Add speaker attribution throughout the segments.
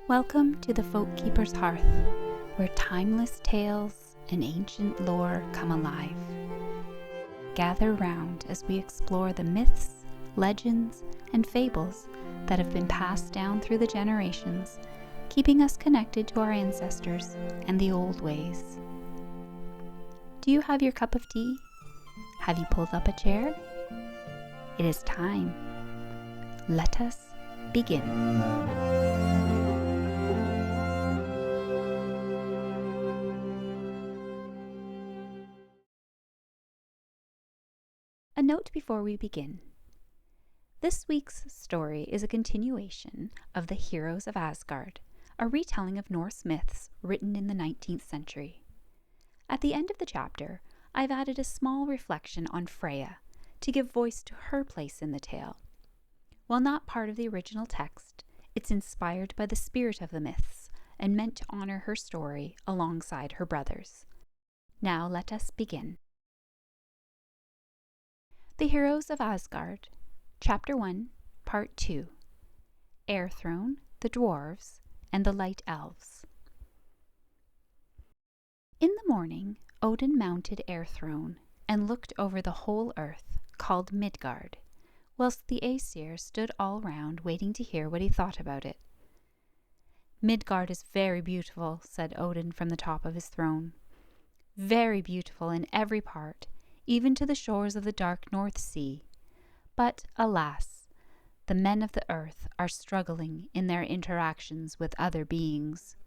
Speaker 1: Welcome to the Folkkeeper's Hearth, where timeless tales and ancient lore come alive. Gather round as we explore the myths, legends, and fables that have been passed down through the generations, keeping us connected to our ancestors and the old ways. Do you have your cup of tea? Have you pulled up a chair? It is time. Let us begin. A note before we begin. This week's story is a continuation of the Heroes of Asgard, a retelling of Norse myths written in the 19th century. At the end of the chapter, I've added a small reflection on Freya to give voice to her place in the tale. While not part of the original text, it's inspired by the spirit of the myths and meant to honor her story alongside her brothers. Now let us begin. The Heroes of Asgard, Chapter 1, Part 2, Air Throne, the Dwarves, and the Light Elves. In the morning, Odin mounted Air Throne and looked over the whole earth, called Midgard, whilst the Aesir stood all round waiting to hear what he thought about it. Midgard is very beautiful, said Odin from the top of his throne. Very beautiful in every part, even to the shores of the dark North Sea. But, alas, the men of the earth are struggling in their interactions with other beings.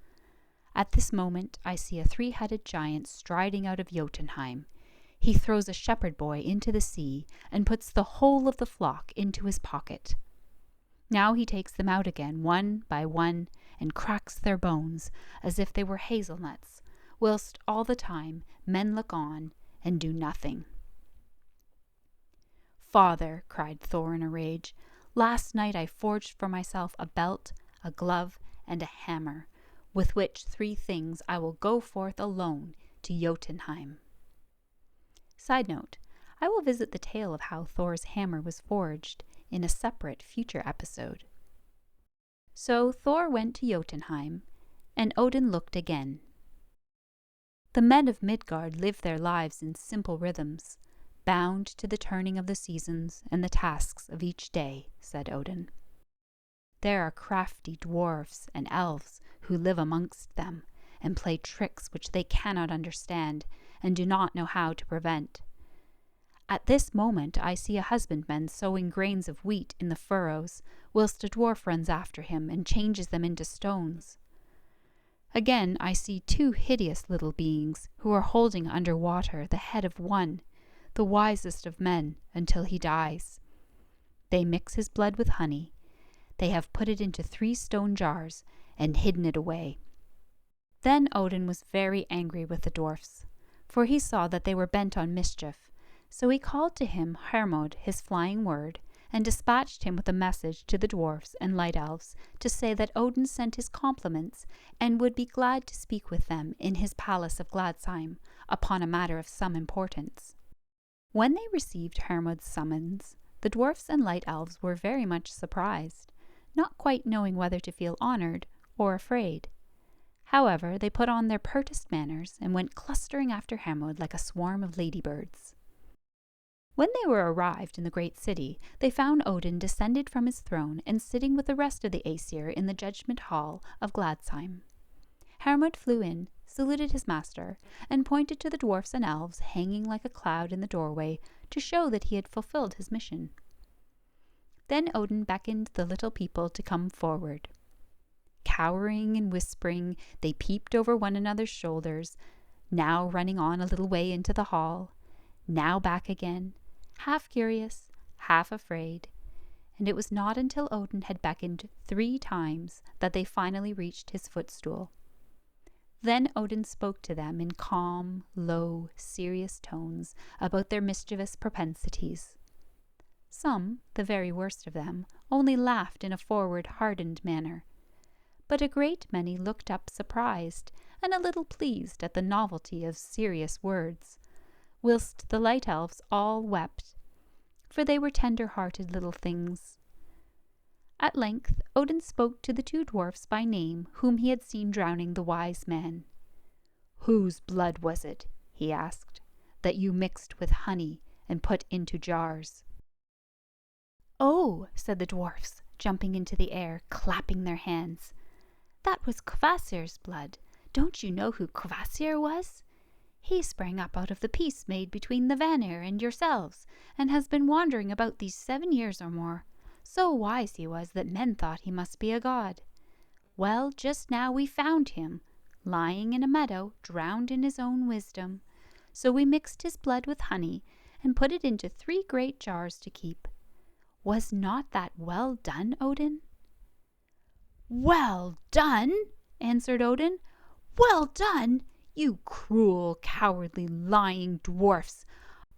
Speaker 1: At this moment I see a three-headed giant striding out of Jotunheim. He throws a shepherd boy into the sea and puts the whole of the flock into his pocket. Now he takes them out again one by one and cracks their bones as if they were hazelnuts, whilst all the time men look on and do nothing. Father, cried Thor in a rage, last night I forged for myself a belt, a glove, and a hammer, with which three things I will go forth alone to Jotunheim. Side note, I will visit the tale of how Thor's hammer was forged in a separate future episode. So Thor went to Jotunheim, and Odin looked again. The men of Midgard live their lives in simple rhythms, bound to the turning of the seasons and the tasks of each day, said Odin. There are crafty dwarfs and elves who live amongst them and play tricks which they cannot understand and do not know how to prevent. At this moment I see a husbandman sowing grains of wheat in the furrows, whilst a dwarf runs after him and changes them into stones. Again I see two hideous little beings who are holding under water the head of one, the wisest of men, until he dies. They mix his blood with honey. They have put it into 3 stone jars and hidden it away. Then Odin was very angry with the dwarfs, for he saw that they were bent on mischief. So he called to him Hermod, his flying word, and dispatched him with a message to the dwarfs and light elves to say that Odin sent his compliments and would be glad to speak with them in his palace of Gladsheim upon a matter of some importance. When they received Hermod's summons, the dwarfs and light elves were very much surprised, not quite knowing whether to feel honored or afraid. However, they put on their pertest manners and went clustering after Hermod like a swarm of ladybirds. When they were arrived in the great city, they found Odin descended from his throne and sitting with the rest of the Aesir in the judgment hall of Gladsheim. Hermod flew in, saluted his master, and pointed to the dwarfs and elves hanging like a cloud in the doorway to show that he had fulfilled his mission. Then Odin beckoned the little people to come forward. Cowering and whispering, they peeped over one another's shoulders, now running on a little way into the hall, now back again, half curious, half afraid, and it was not until Odin had beckoned 3 times that they finally reached his footstool. Then Odin spoke to them in calm, low, serious tones about their mischievous propensities. Some, the very worst of them, only laughed in a forward, hardened manner, but a great many looked up surprised and a little pleased at the novelty of serious words, whilst the light elves all wept, for they were tender-hearted little things. At length Odin spoke to the two dwarfs by name whom he had seen drowning the wise man. "Whose blood was it," he asked, "that you mixed with honey and put into jars?" "Oh," said the dwarfs, jumping into the air, clapping their hands. "That was Kvasir's blood. Don't you know who Kvasir was? He sprang up out of the peace made between the Vanir and yourselves, and has been wandering about these 7 years or more. So wise he was that men thought he must be a god. Well, just now we found him, lying in a meadow, drowned in his own wisdom. So we mixed his blood with honey and put it into 3 great jars to keep. Was not that well done, Odin?" "Well done?" answered Odin. "Well done? You cruel, cowardly, lying dwarfs!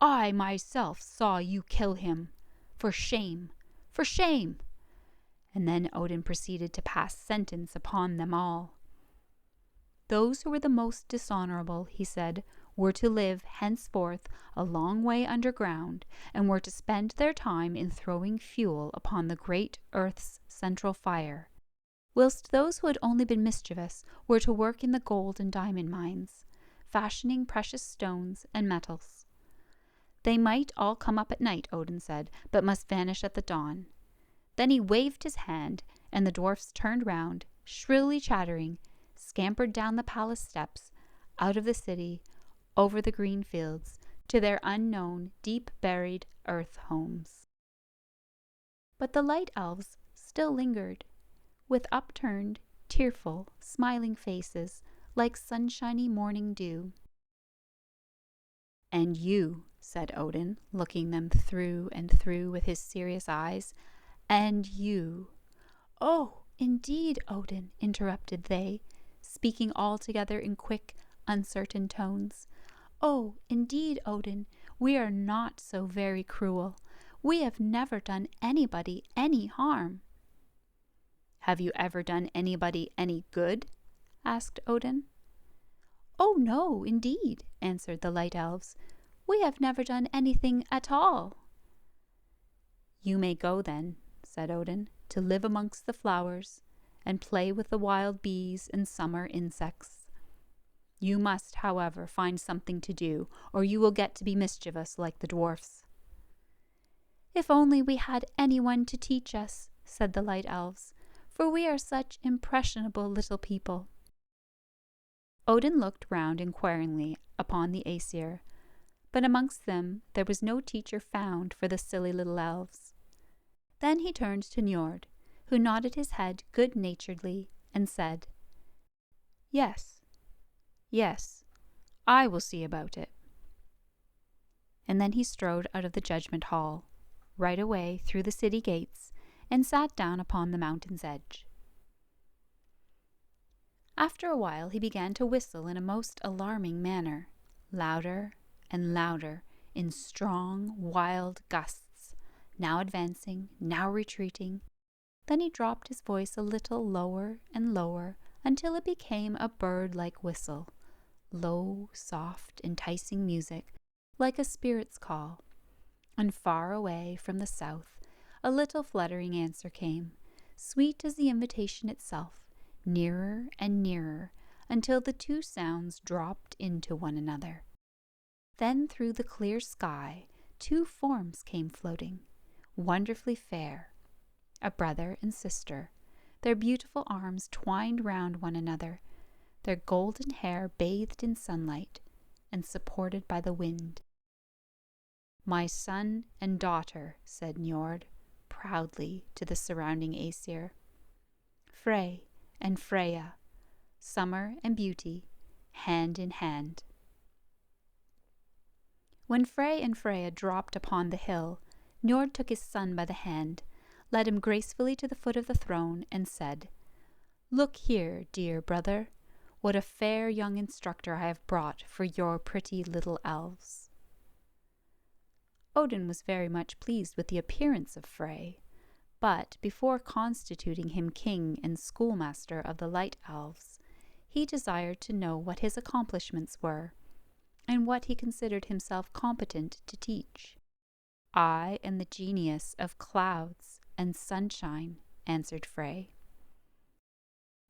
Speaker 1: I myself saw you kill him. For shame! For shame!" And then Odin proceeded to pass sentence upon them all. Those who were the most dishonorable, he said, were to live henceforth a long way underground, and were to spend their time in throwing fuel upon the great earth's central fire, whilst those who had only been mischievous were to work in the gold and diamond mines, fashioning precious stones and metals. They might all come up at night, Odin said, but must vanish at the dawn. Then he waved his hand, and the dwarfs turned round, shrilly chattering, scampered down the palace steps, out of the city, over the green fields, to their unknown, deep-buried earth homes. But the light elves still lingered, with upturned, tearful, smiling faces, like sunshiny morning dew. "And you," said Odin, looking them through and through with his serious eyes, "and you—" "Oh, indeed, Odin," interrupted they, speaking all together in quick, uncertain tones. "Oh, indeed, Odin, we are not so very cruel. We have never done anybody any harm." "Have you ever done anybody any good?" asked Odin. "Oh, no, indeed," answered the light elves. "We have never done anything at all." "You may go then," said Odin, "to live amongst the flowers, and play with the wild bees and summer insects. You must, however, find something to do, or you will get to be mischievous like the dwarfs." "If only we had anyone to teach us," said the light elves, "for we are such impressionable little people." Odin looked round inquiringly upon the Aesir, but amongst them there was no teacher found for the silly little elves. Then he turned to Njord, who nodded his head good-naturedly and said, "Yes, yes, I will see about it." And then he strode out of the judgment hall, right away through the city gates, and sat down upon the mountain's edge. After a while he began to whistle in a most alarming manner, louder and louder, in strong, wild gusts, now advancing, now retreating. Then he dropped his voice a little lower and lower, until it became a bird-like whistle, low, soft, enticing music, like a spirit's call. And far away from the south, a little fluttering answer came, sweet as the invitation itself, nearer and nearer, until the two sounds dropped into one another. Then through the clear sky 2 forms came floating, wonderfully fair, a brother and sister, their beautiful arms twined round one another, their golden hair bathed in sunlight and supported by the wind. "My son and daughter," said Njord, proudly to the surrounding Aesir. "Frey and Freya, summer and beauty, hand in hand." When Frey and Freya dropped upon the hill, Njord took his son by the hand, led him gracefully to the foot of the throne, and said, "Look here, dear brother, what a fair young instructor I have brought for your pretty little elves." Odin was very much pleased with the appearance of Frey, but before constituting him king and schoolmaster of the light elves, he desired to know what his accomplishments were, and what he considered himself competent to teach. "I am the genius of clouds and sunshine," answered Frey.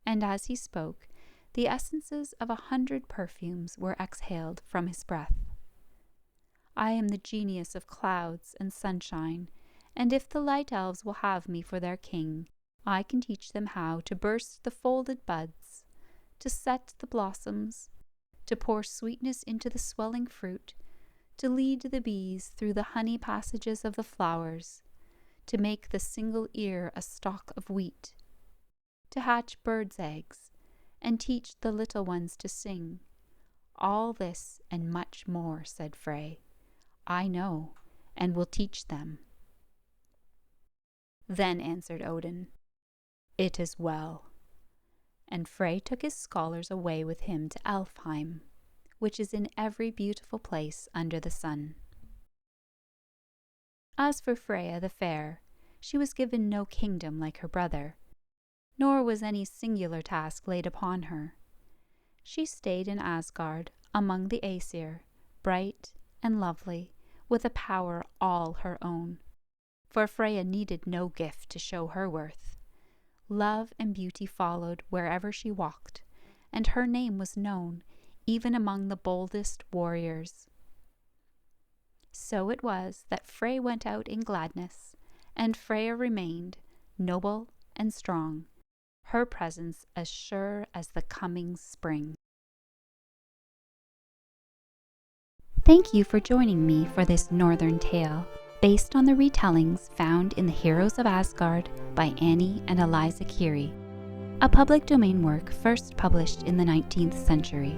Speaker 1: And as he spoke, the essences of 100 perfumes were exhaled from his breath. I am the genius of clouds and sunshine, and if the light elves will have me for their king, I can teach them how to burst the folded buds, to set the blossoms, to pour sweetness into the swelling fruit, to lead the bees through the honey passages of the flowers, to make the single ear a stalk of wheat, to hatch birds' eggs, and teach the little ones to sing. All this and much more, said Frey. I know, and will teach them. Then answered Odin, It is well. And Frey took his scholars away with him to Elfheim, which is in every beautiful place under the sun. As for Freya the Fair, she was given no kingdom like her brother, nor was any singular task laid upon her. She stayed in Asgard among the Aesir, bright and lovely, with a power all her own. For Freya needed no gift to show her worth. Love and beauty followed wherever she walked, and her name was known even among the boldest warriors. So it was that Frey went out in gladness, and Freya remained, noble and strong, her presence as sure as the coming spring. Thank you for joining me for this Northern tale, based on the retellings found in the Heroes of Asgard by Annie and Eliza Keary, a public domain work first published in the 19th century.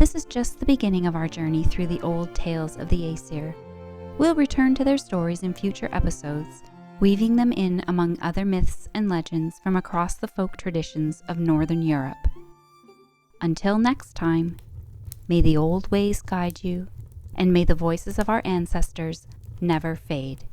Speaker 1: This is just the beginning of our journey through the old tales of the Aesir. We'll return to their stories in future episodes, weaving them in among other myths and legends from across the folk traditions of Northern Europe. Until next time, may the old ways guide you, and may the voices of our ancestors never fade.